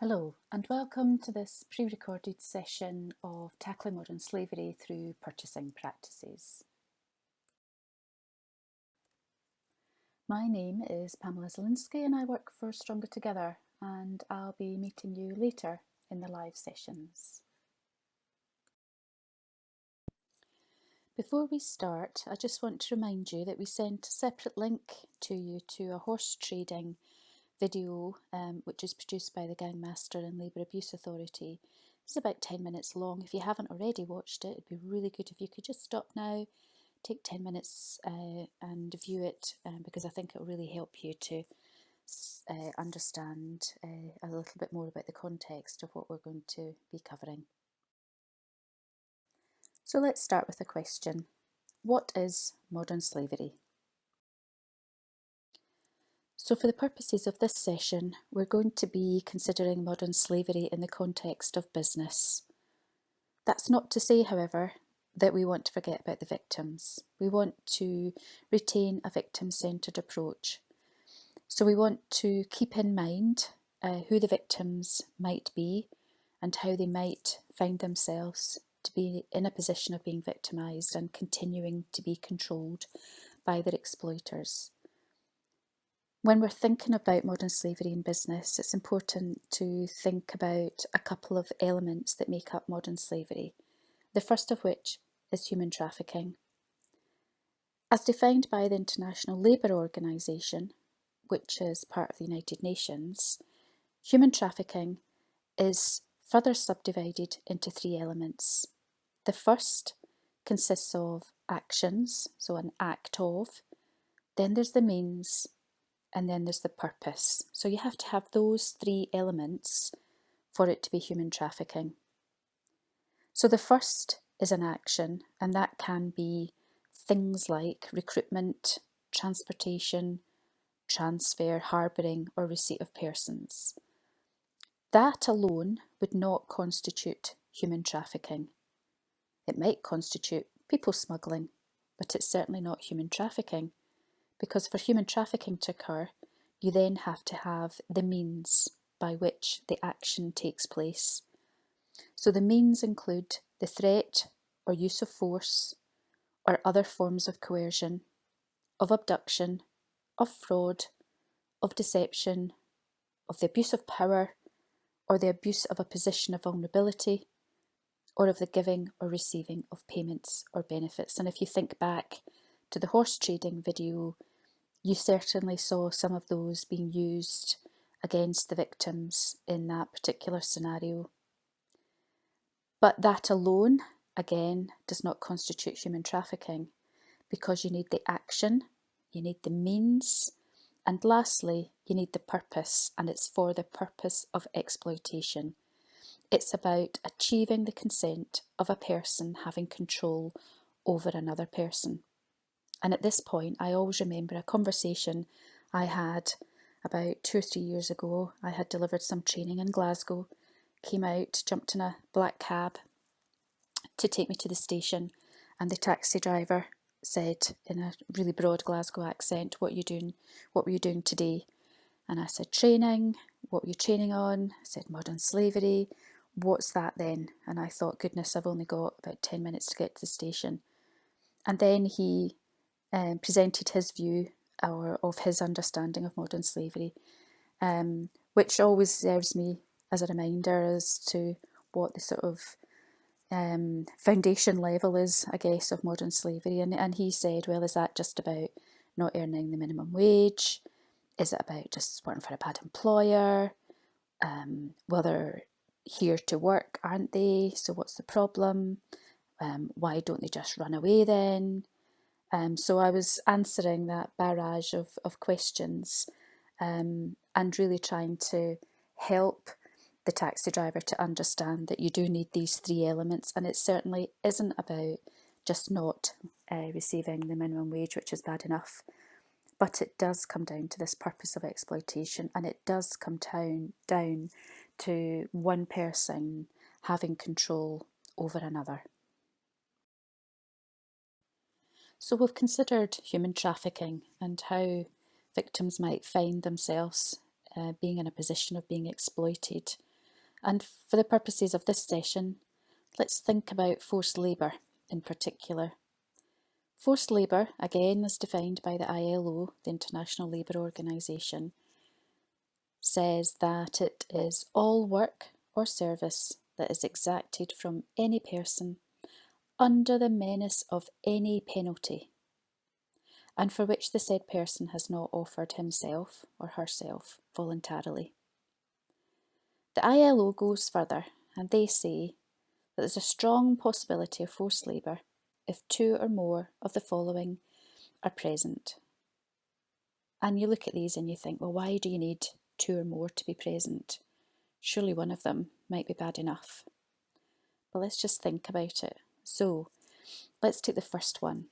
Hello and welcome to this pre-recorded session of Tackling Modern Slavery through Purchasing Practices. My name is Pamela Zielinski and I work for Stronger Together, and I'll be meeting you later in the live sessions. Before we start, I just want to remind you that we sent a separate link to you to a horse trading video which is produced by the Gangmaster and Labour Abuse Authority. It's about 10 minutes long. If you haven't already watched it, it'd be really good if you could just stop now, take 10 minutes and view it, because I think it will really help you to understand a little bit more about the context of what we're going to be covering. So let's start with a question. What is modern slavery? So for the purposes of this session, we're going to be considering modern slavery in the context of business. That's not to say, however, that we want to forget about the victims. We want to retain a victim-centred approach. So we want to keep in mind who the victims might be and how they might find themselves to be in a position of being victimised and continuing to be controlled by their exploiters. When we're thinking about modern slavery in business, it's important to think about a couple of elements that make up modern slavery, the first of which is human trafficking. As defined by the International Labour Organization, which is part of the United Nations, human trafficking is further subdivided into three elements. The first consists of actions, so an act of, then there's the means, and then there's the purpose. So you have to have those three elements for it to be human trafficking. So the first is an action, and that can be things like recruitment, transportation, transfer, harbouring, or receipt of persons. That alone would not constitute human trafficking. It might constitute people smuggling, but it's certainly not human trafficking, because for human trafficking to occur, you then have to have the means by which the action takes place. So the means include the threat or use of force or other forms of coercion, of abduction, of fraud, of deception, of the abuse of power, or the abuse of a position of vulnerability, or of the giving or receiving of payments or benefits. And if you think back to the horse trading video, you certainly saw some of those being used against the victims in that particular scenario. But that alone, again, does not constitute human trafficking, because you need the action, you need the means, and lastly, you need the purpose, and it's for the purpose of exploitation. It's about achieving the consent of a person having control over another person. And at this point, I always remember a conversation I had about 2 or 3 years ago. I had delivered some training in Glasgow, came out, jumped in a black cab to take me to the station, and the taxi driver said in a really broad Glasgow accent, what were you doing today? And I said, training. What were you training on? I said, modern slavery. What's that then? And I thought, goodness, I've only got about 10 minutes to get to the station. And then he presented his view of his understanding of modern slavery, which always serves me as a reminder as to what the sort of foundation level is, I guess, of modern slavery. And he said, well, is that just about not earning the minimum wage? Is it about just working for a bad employer? Well, they're here to work, aren't they? So what's the problem? Why don't they just run away then? So I was answering that barrage of questions and really trying to help the taxi driver to understand that you do need these three elements, and it certainly isn't about just not receiving the minimum wage, which is bad enough, but it does come down to this purpose of exploitation, and it does come down to one person having control over another. So we've considered human trafficking and how victims might find themselves being in a position of being exploited And for the purposes of this session, let's think about forced labour in particular. Forced labour, again, as defined by the ILO, the International Labour Organization, says that it is all work or service that is exacted from any person under the menace of any penalty, and for which the said person has not offered himself or herself voluntarily. The ILO goes further, and they say that there's a strong possibility of forced labour if two or more of the following are present. And you look at these and you think, well, why do you need two or more to be present? Surely one of them might be bad enough. But let's just think about it. So let's take the first one.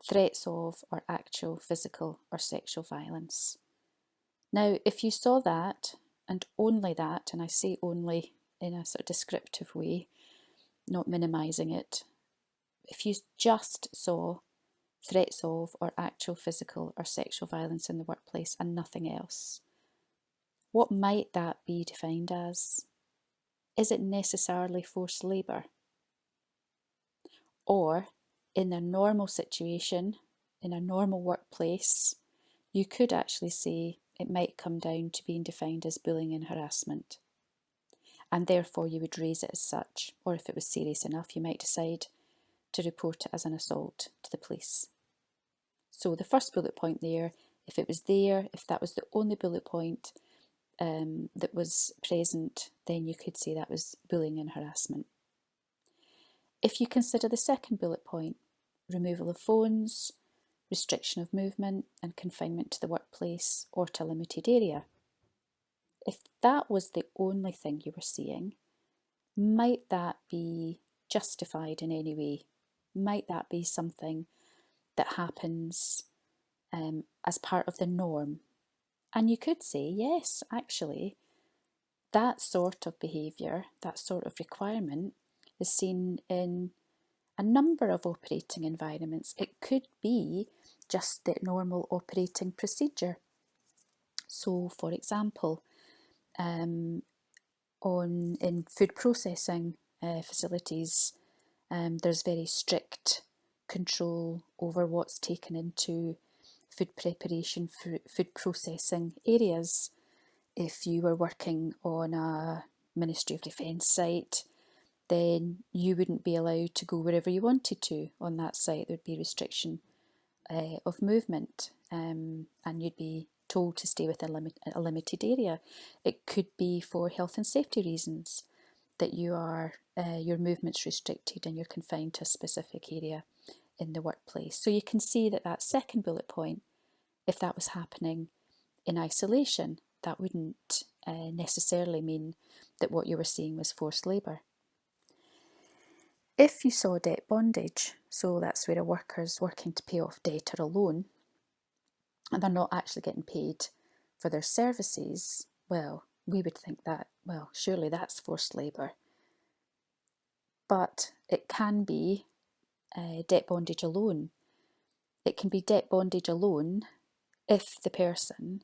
Threats of or actual physical or sexual violence. Now, if you saw that, and only that, and I say only in a sort of descriptive way, not minimising it, if you just saw threats of or actual physical or sexual violence in the workplace and nothing else, what might that be defined as? Is it necessarily forced labour? Or, in a normal situation, in a normal workplace, you could actually say it might come down to being defined as bullying and harassment. And therefore you would raise it as such, or if it was serious enough, you might decide to report it as an assault to the police. So the first bullet point there, if it was there, if that was the only bullet point that was present, then you could say that was bullying and harassment. If you consider the second bullet point, removal of phones, restriction of movement and confinement to the workplace or to a limited area, if that was the only thing you were seeing, might that be justified in any way? Might that be something that happens as part of the norm? And you could say, yes, actually, that sort of behaviour, that sort of requirement is seen in a number of operating environments. It could be just the normal operating procedure. So, for example, in food processing facilities, there's very strict control over what's taken into food preparation, food processing areas. If you were working on a Ministry of Defence site, then you wouldn't be allowed to go wherever you wanted to on that site. There would be restriction of movement, and you'd be told to stay within a limited area. It could be for health and safety reasons that your movement's restricted and you're confined to a specific area in the workplace. So you can see that that second bullet point, if that was happening in isolation, that wouldn't necessarily mean that what you were seeing was forced labour. If you saw debt bondage, so that's where a worker's working to pay off debt or a loan, and they're not actually getting paid for their services, well, we would think that, well, surely that's forced labour. But it can be debt bondage alone. It can be debt bondage alone if the person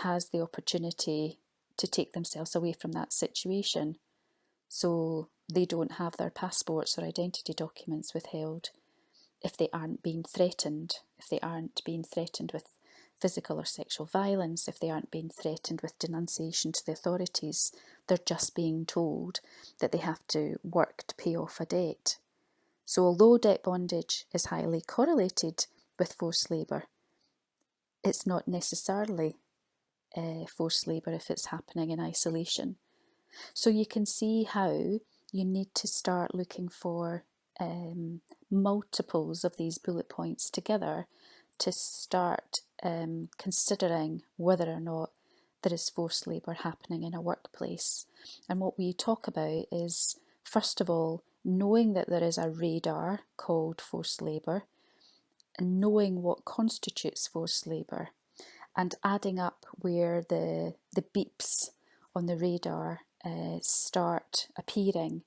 has the opportunity to take themselves away from that situation. So they don't have their passports or identity documents withheld, if they aren't being threatened, with physical or sexual violence, if they aren't being threatened with denunciation to the authorities, they're just being told that they have to work to pay off a debt. So although debt bondage is highly correlated with forced labour, it's not necessarily forced labour if it's happening in isolation. So you can see how you need to start looking for multiples of these bullet points together to start considering whether or not there is forced labour happening in a workplace. And what we talk about is, first of all, knowing that there is a radar called forced labour, and knowing what constitutes forced labour, and adding up where the beeps on the radar start appearing,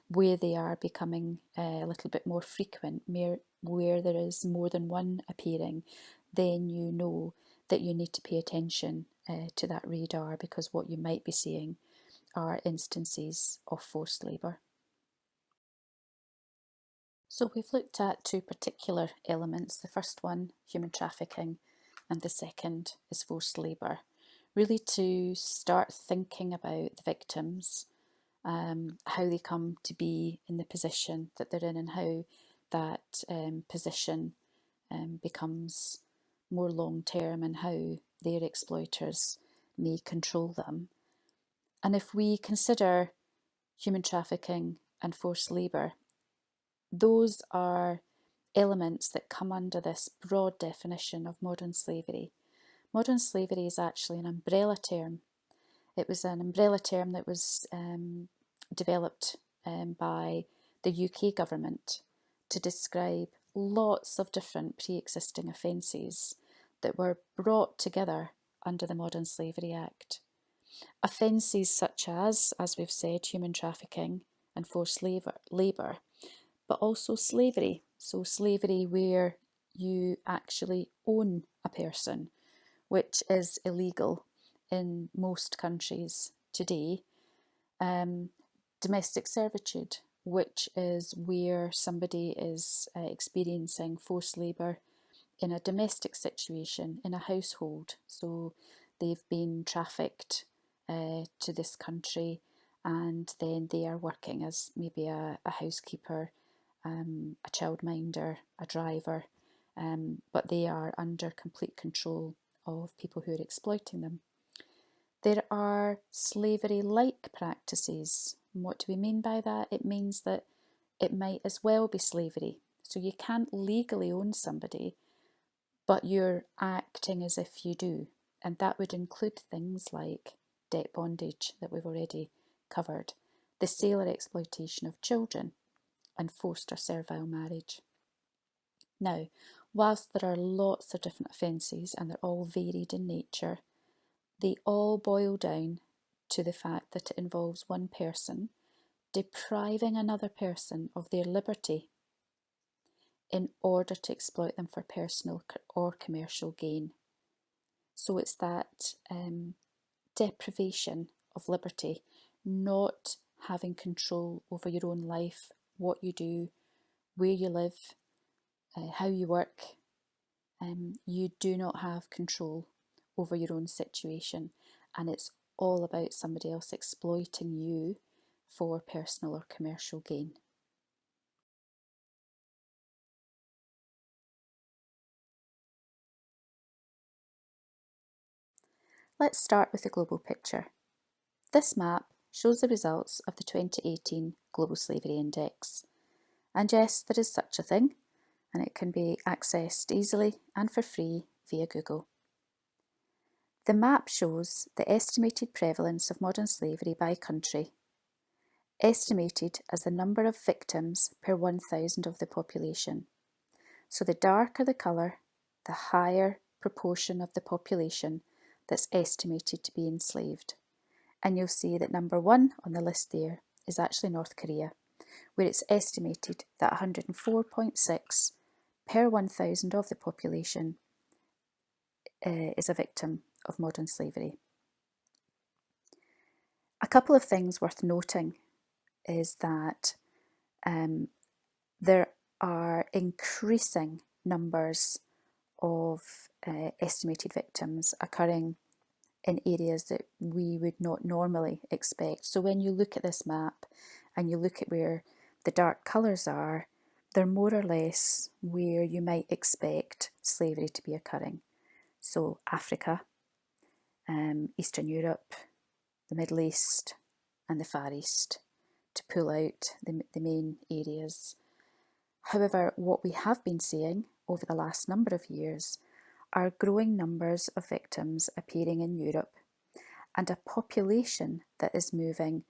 where they are becoming a little bit more frequent, where there is more than one appearing, then you know that you need to pay attention to that radar, because what you might be seeing are instances of forced labour. So we've looked at two particular elements. The first one, human trafficking, and the second is forced labour. Really to start thinking about the victims, how they come to be in the position that they're in, and how that position becomes more long term, and how their exploiters may control them. And if we consider human trafficking and forced labour, those are elements that come under this broad definition of modern slavery. Modern slavery is actually an umbrella term. It was an umbrella term that was developed by the UK government to describe lots of different pre-existing offences that were brought together under the Modern Slavery Act. Offences such as we've said, human trafficking and forced labour, but also slavery. So slavery where you actually own a person, which is illegal in most countries today. Domestic servitude, which is where somebody is experiencing forced labour in a domestic situation, in a household. So they've been trafficked to this country, and then they are working as maybe a housekeeper, a childminder, a driver, but they are under complete control of people who are exploiting them. There are slavery-like practices. And what do we mean by that? It means that it might as well be slavery. So you can't legally own somebody, but you're acting as if you do. And that would include things like debt bondage that we've already covered, the sale or exploitation of children, and forced or servile marriage. Now, whilst there are lots of different offences and they're all varied in nature, they all boil down to the fact that it involves one person depriving another person of their liberty in order to exploit them for personal or commercial gain. So it's that deprivation of liberty, not having control over your own life, what you do, where you live, how you work. You do not have control over your own situation, and it's all about somebody else exploiting you for personal or commercial gain. Let's start with the global picture. This map shows the results of the 2018 Global Slavery Index. And yes, there is such a thing, and it can be accessed easily and for free via Google. The map shows the estimated prevalence of modern slavery by country, estimated as the number of victims per 1,000 of the population. So the darker the colour, the higher proportion of the population that's estimated to be enslaved. And you'll see that number one on the list there is actually North Korea, where it's estimated that 104.6 per 1,000 of the population is a victim of modern slavery. A couple of things worth noting is that there are increasing numbers of estimated victims occurring in areas that we would not normally expect. So when you look at this map and you look at where the dark colours are, they're more or less where you might expect slavery to be occurring. So Africa, Eastern Europe, the Middle East and the Far East, to pull out the main areas. However, what we have been seeing over the last number of years are growing numbers of victims appearing in Europe, and a population that is moving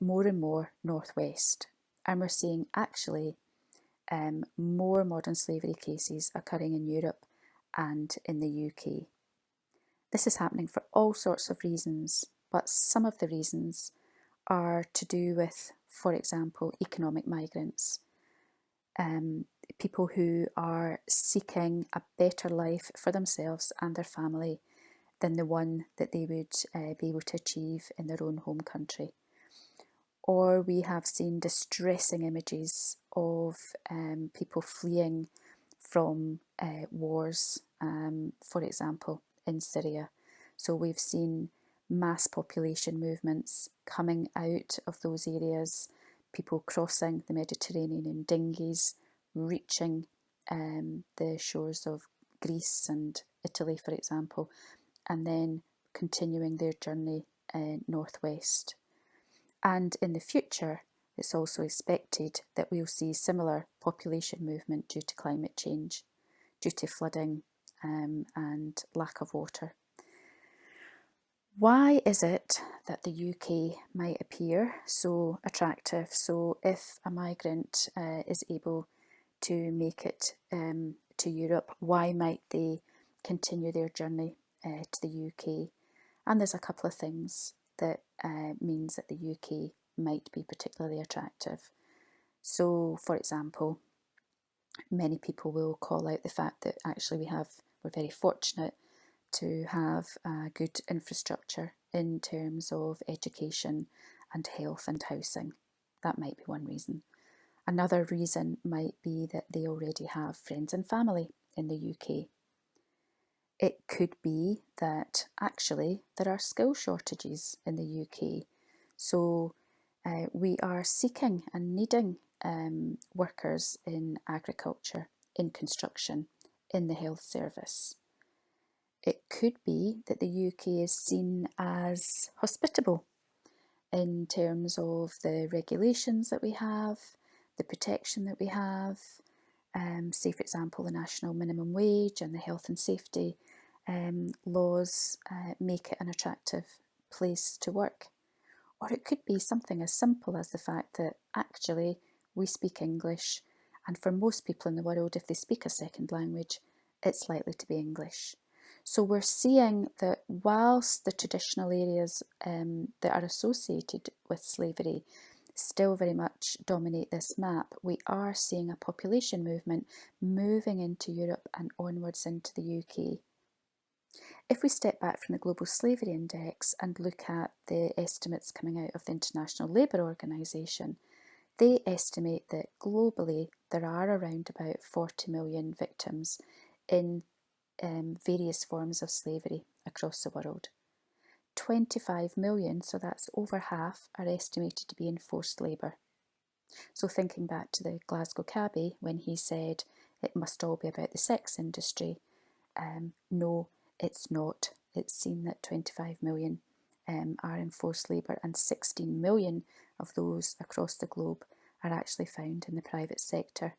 more and more northwest. And we're seeing actually more modern slavery cases occurring in Europe and in the UK. This is happening for all sorts of reasons, but some of the reasons are to do with, for example, economic migrants, people who are seeking a better life for themselves and their family than the one that they would be able to achieve in their own home country. Or we have seen distressing images of people fleeing from wars, for example, in Syria. So we've seen mass population movements coming out of those areas, people crossing the Mediterranean in dinghies, reaching the shores of Greece and Italy, for example, and then continuing their journey northwest. And in the future, it's also expected that we'll see similar population movement due to climate change, due to flooding and lack of water. Why is it that the UK might appear so attractive? So if a migrant is able to make it to Europe, why might they continue their journey to the UK? And there's a couple of things that means that the UK might be particularly attractive. So, for example, many people will call out the fact that actually we're very fortunate to have a good infrastructure in terms of education and health and housing. That might be one reason. Another reason might be that they already have friends and family in the UK. It could be that actually there are skill shortages in the UK. So we are seeking and needing workers in agriculture, in construction, in the health service. It could be that the UK is seen as hospitable in terms of the regulations that we have, the protection that we have, say for example the national minimum wage and the health and safety laws make it an attractive place to work. Or it could be something as simple as the fact that actually we speak English, and for most people in the world, if they speak a second language, it's likely to be English. So we're seeing that whilst the traditional areas that are associated with slavery still very much dominate this map, we are seeing a population movement moving into Europe and onwards into the UK. If we step back from the Global Slavery Index and look at the estimates coming out of the International Labour Organization, they estimate that globally there are around about 40 million victims in various forms of slavery across the world. 25 million, so that's over half, are estimated to be in forced labour. So thinking back to the Glasgow cabbie when he said it must all be about the sex industry, no, it's not. It's seen that 25 million are in forced labour, and 16 million of those across the globe are actually found in the private sector.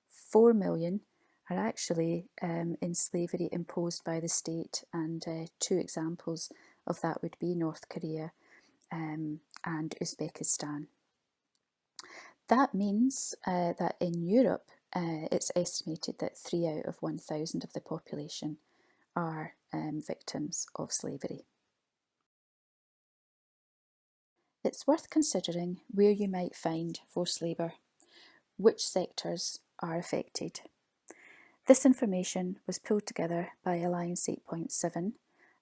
4 million are actually in slavery imposed by the state, and two examples of that would be North Korea and Uzbekistan. That means that in Europe it's estimated that 3 out of 1,000 of the population are victims of slavery. It's worth considering where you might find forced labour, which sectors are affected. This information was pulled together by Alliance 8.7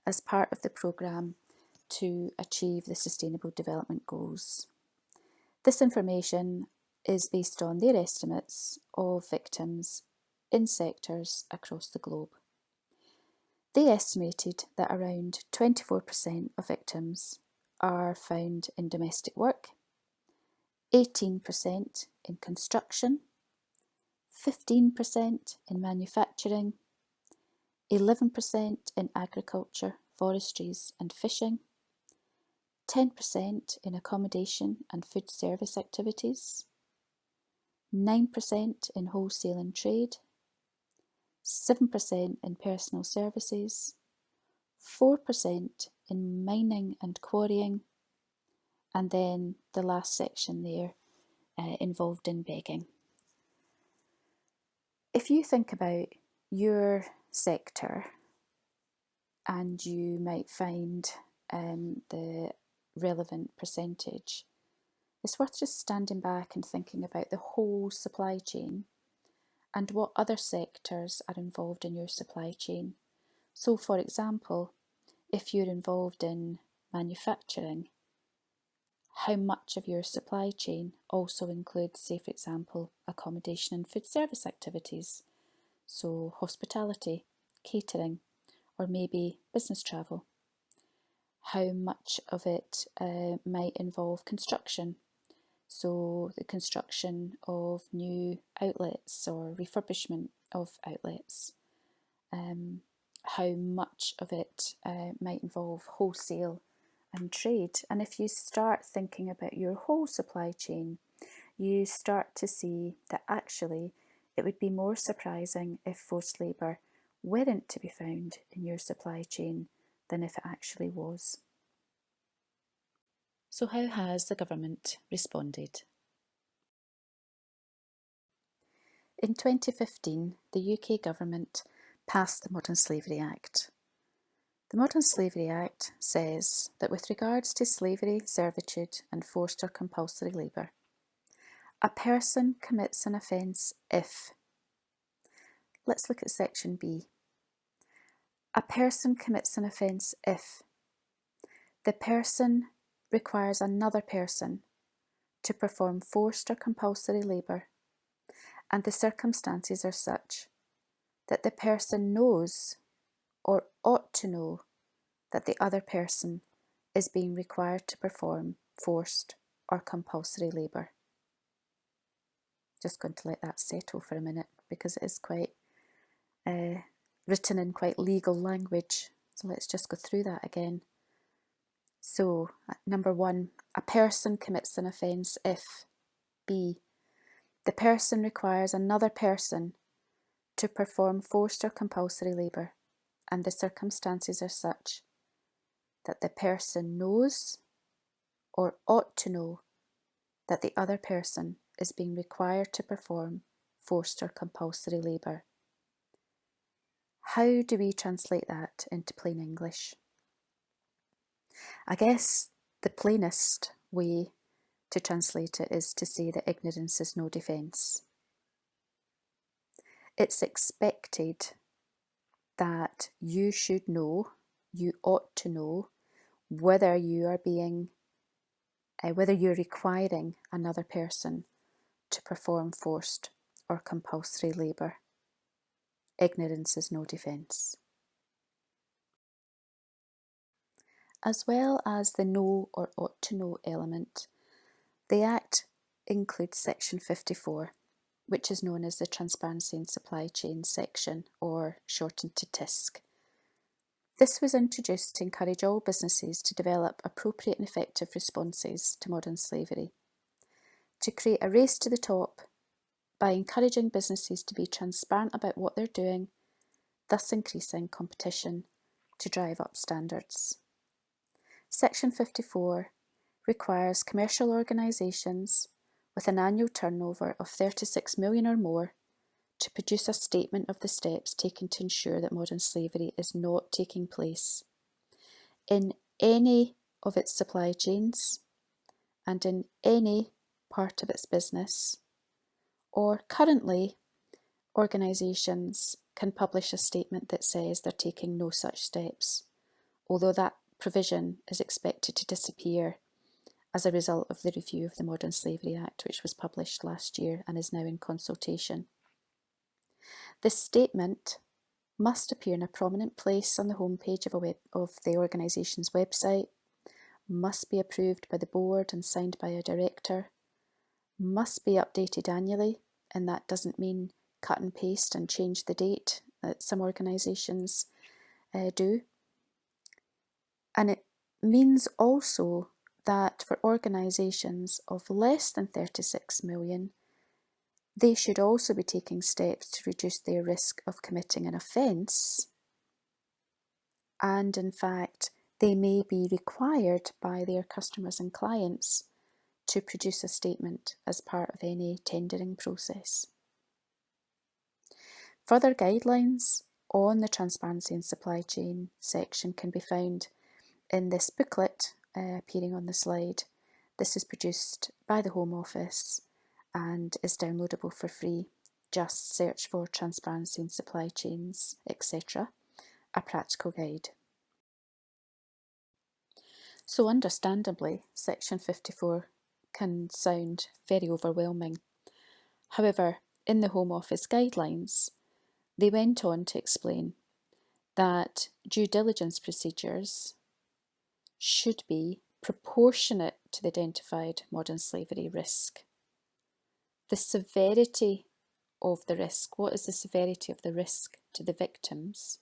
as part of the programme to achieve the Sustainable Development Goals. This information is based on their estimates of victims in sectors across the globe. They estimated that around 24% of victims are found in domestic work, 18% in construction, 15% in manufacturing, 11% in agriculture, forestries and fishing, 10% in accommodation and food service activities, 9% in wholesale and trade, 7% in personal services, 4% in mining and quarrying, and then the last section there involved in begging. If you think about your sector, and you might find the relevant percentage, it's worth just standing back and thinking about the whole supply chain and what other sectors are involved in your supply chain. So for example, if you're involved in manufacturing, how much of your supply chain also includes, say for example, accommodation and food service activities, so hospitality, catering, or maybe business travel. How much of it might involve construction, so the construction of new outlets or refurbishment of outlets. How much of it might involve wholesale and trade. And if you start thinking about your whole supply chain, you start to see that actually it would be more surprising if forced labour weren't to be found in your supply chain than if it actually was. So how has the government responded? In 2015, the UK government passed the Modern Slavery Act. The Modern Slavery Act says that with regards to slavery, servitude and forced or compulsory labour, a person commits an offence if. Let's look at section B. A person commits an offence if the person requires another person to perform forced or compulsory labour and the circumstances are such that the person knows or ought to know that the other person is being required to perform forced or compulsory labour. Just going to let that settle for a minute because it is quite written in quite legal language. So let's just go through that again. So, number 1, a person commits an offence if B. The person requires another person to perform forced or compulsory labour and the circumstances are such that the person knows or ought to know that the other person is being required to perform forced or compulsory labour. How do we translate that into plain English? I guess the plainest way to translate it is to say that ignorance is no defence. It's expected that you should know, you ought to know, whether you're requiring another person to perform forced or compulsory labour. Ignorance is no defence. As well as the know or ought to know element, the Act includes section 54, which is known as the Transparency in Supply Chain section, or shortened to TISC. This was introduced to encourage all businesses to develop appropriate and effective responses to modern slavery, to create a race to the top by encouraging businesses to be transparent about what they're doing, thus increasing competition to drive up standards. Section 54 requires commercial organisations with an annual turnover of 36 million or more to produce a statement of the steps taken to ensure that modern slavery is not taking place in any of its supply chains and in any part of its business, or currently organisations can publish a statement that says they're taking no such steps, although that provision is expected to disappear as a result of the review of the Modern Slavery Act, which was published last year and is now in consultation. This statement must appear in a prominent place on the homepage of the organisation's website, must be approved by the board and signed by a director, must be updated annually, and that doesn't mean cut and paste and change the date that some organisations do. And it means also that for organisations of less than 36 million, they should also be taking steps to reduce their risk of committing an offence, and in fact they may be required by their customers and clients to produce a statement as part of any tendering process. Further guidelines on the Transparency in Supply Chain section can be found in this booklet appearing on the slide. This is produced by the Home Office and is downloadable for free. Just search for Transparency in Supply Chains, etc., a practical guide. So understandably, Section 54 can sound very overwhelming. However, in the Home Office guidelines, they went on to explain that due diligence procedures should be proportionate to the identified modern slavery risk. The severity of the risk, what is the severity of the risk to the victims?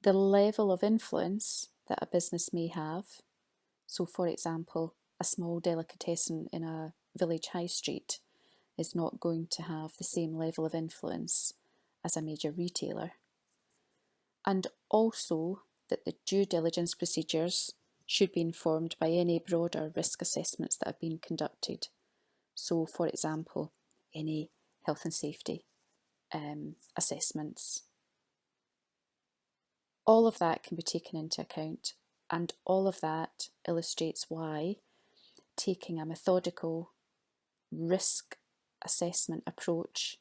The level of influence that a business may have. So, for example, a small delicatessen in a village high street is not going to have the same level of influence as a major retailer. And also that the due diligence procedures should be informed by any broader risk assessments that have been conducted. So, for example, any health and safety assessments. All of that can be taken into account, and all of that illustrates why taking a methodical risk assessment approach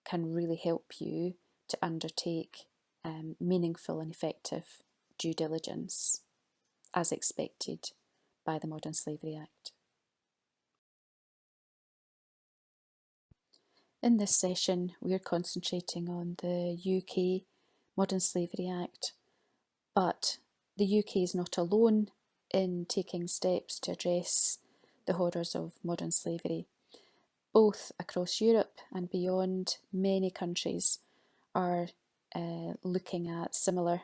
can really help you to undertake meaningful and effective due diligence as expected by the Modern Slavery Act. In this session, we are concentrating on the UK Modern Slavery Act, but the UK is not alone in taking steps to address the horrors of modern slavery. Both across Europe and beyond, many countries are looking at similar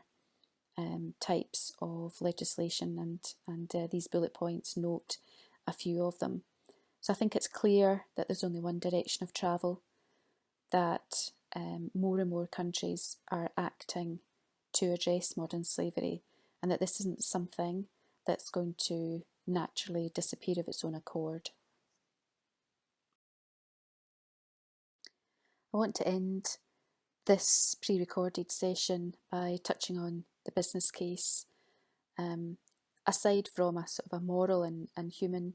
types of legislation, and these bullet points note a few of them. So I think it's clear that there's only one direction of travel, that more and more countries are acting to address modern slavery, and that this isn't something that's going to naturally disappear of its own accord. I want to end this pre-recorded session by touching on the business case. Aside from a sort of a moral and human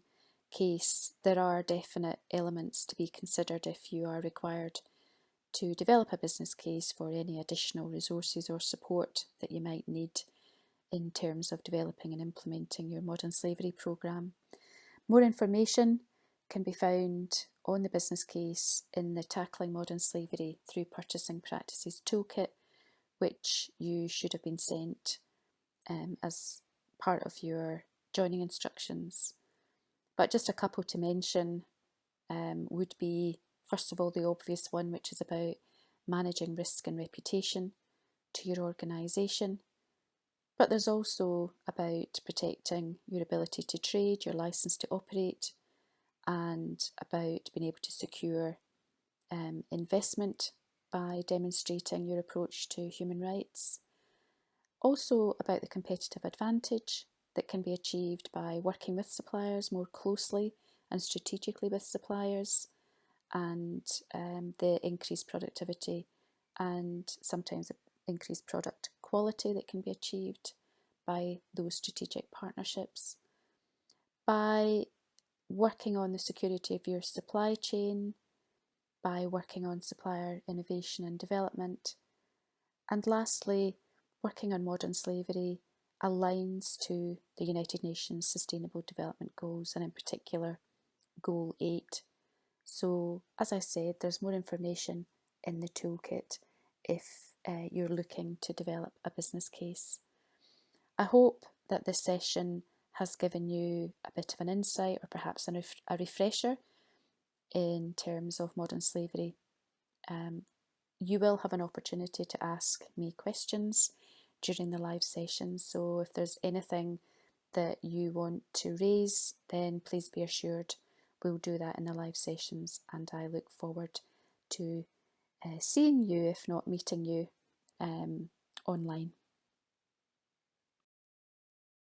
case, there are definite elements to be considered if you are required to develop a business case for any additional resources or support that you might need in terms of developing and implementing your modern slavery programme. More information can be found on the business case in the Tackling Modern Slavery Through Purchasing Practices toolkit, which you should have been sent as part of your joining instructions. But just a couple to mention would be, first of all, the obvious one, which is about managing risk and reputation to your organisation. But there's also about protecting your ability to trade, your licence to operate, and about being able to secure investment by demonstrating your approach to human rights. Also about the competitive advantage that can be achieved by working with suppliers more closely and strategically with suppliers, and the increased productivity and sometimes increased product quality that can be achieved by those strategic partnerships. By working on the security of your supply chain, by working on supplier innovation and development, and lastly, working on modern slavery aligns to the United Nations Sustainable Development Goals, and in particular Goal 8. So, as I said, there's more information in the toolkit if you're looking to develop a business case. I hope that this session has given you a bit of an insight, or perhaps a refresher in terms of modern slavery. You will have an opportunity to ask me questions during the live session, so if there's anything that you want to raise, then please be assured we'll do that in the live sessions, and I look forward to seeing you, if not meeting you, online.